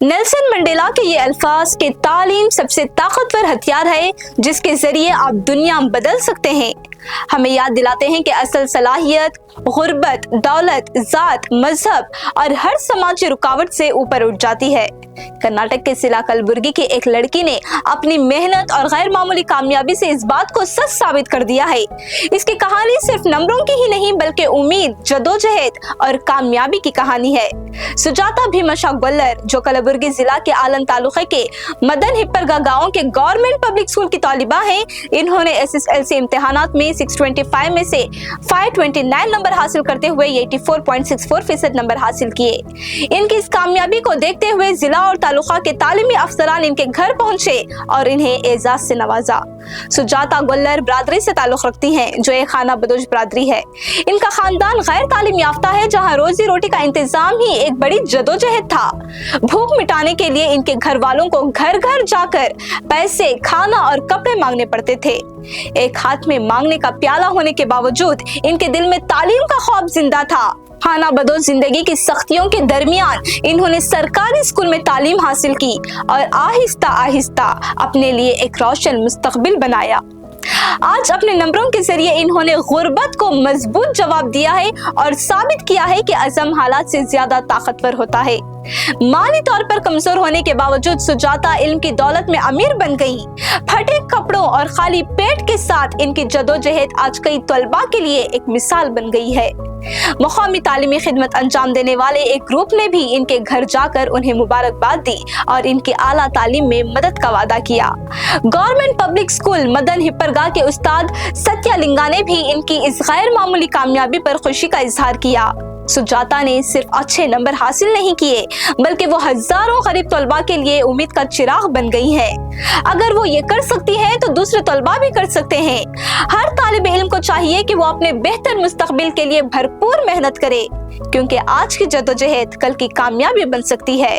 Nelson Mandela के ये अल्फाज कि तालीम सबसे ताकतवर हथियार है जिसके जरिए आप दुनिया बदल सकते हैं, हमें याद दिलाते हैं कि असल सलाहियत गुर्बत, दौलत, जात, मजहब और हर समाजी रुकावट से ऊपर उठ जाती है। कर्नाटक के जिला कलबुर्गी की एक लड़की ने अपनी मेहनत और गैर मामूली कामयाबी से इस बात को सच साबित कर दिया है। इसकी कहानी सिर्फ नंबरों की ही नहीं बल्कि उम्मीद, जदोजहद और कामयाबी की कहानी है। सुजाता भीमशा गोल्लर जो कलबुर्गी जिला के आलन तालुके के मदन हिप्परगा गांव के गवर्नमेंट पब्लिक स्कूल की तालिबा हैं, इन्होंने SSLC इम्तिहानात में 625 में से 529 नंबर हासिल करते हुए 84.64% नंबर हासिल किए। इनकी इस कामयाबी को देखते हुए जिला और तालुका के तालीमी अफसरान इनके घर पहुंचे और इन्हें एजाज से नवाजा। सुजाता गोल्लर बरादरी से ताल्लुक रखती हैं जो एक खाना बदोश बरादरी है। इनका खानदान गैर तालीम याफ्ता है जहां रोजी रोटी का इंतजाम ही एक बड़ी जदोजहद था। भूख मिटाने के लिए इनके घर वालों को घर घर जाकर पैसे, खाना और कपड़े मांगने पड़ते थे। एक हाथ में मांगने का प्याला होने के बावजूद इनके दिल में तालीम का ख्वाब जिंदा था। खाना बदोश जिंदगी की सख्तियों के दरमियान इन्होंने सरकारी स्कूल में तालीम हासिल की और आहिस्ता आहिस्ता अपने लिए एक रोशन मुस्तकबिल बनाया। आज अपने नंबरों के जरिए इन्होंने गुर्बत को मजबूत जवाब दिया है और साबित किया है कि अज़म हालात से ज्यादा ताकतवर होता है। माली तौर पर कमजोर होने के बावजूद सुजाता इल्म की दौलत में अमीर बन गई। फटे कपड़ों और खाली पेट के साथ इनकी जदोजहद आज कई तलबा के लिए एक मिसाल बन गई है। मुकामी तालीमी खिदमत अंजाम देने वाले एक ग्रुप ने भी इनके घर जाकर उन्हें मुबारकबाद दी और इनकी आला तालीम में मदद का वादा किया। Government public school Madan Hipparga के उस्ताद सत्यलिंगा ने भी इनकी इस गैर मामूली कामयाबी पर खुशी का इजहार किया। सुजाता ने सिर्फ अच्छे नंबर हासिल नहीं किए बल्कि वो हजारों गरीब तलबा के लिए उम्मीद का चिराग बन गई है। अगर वो ये कर सकती है तो दूसरे तलबा भी कर सकते हैं। हर तालिब इल्म को चाहिए कि वो अपने बेहतर मुस्तकबिल के लिए भरपूर मेहनत करे, क्योंकि आज की जदोजहद कल की कामयाबी बन सकती है।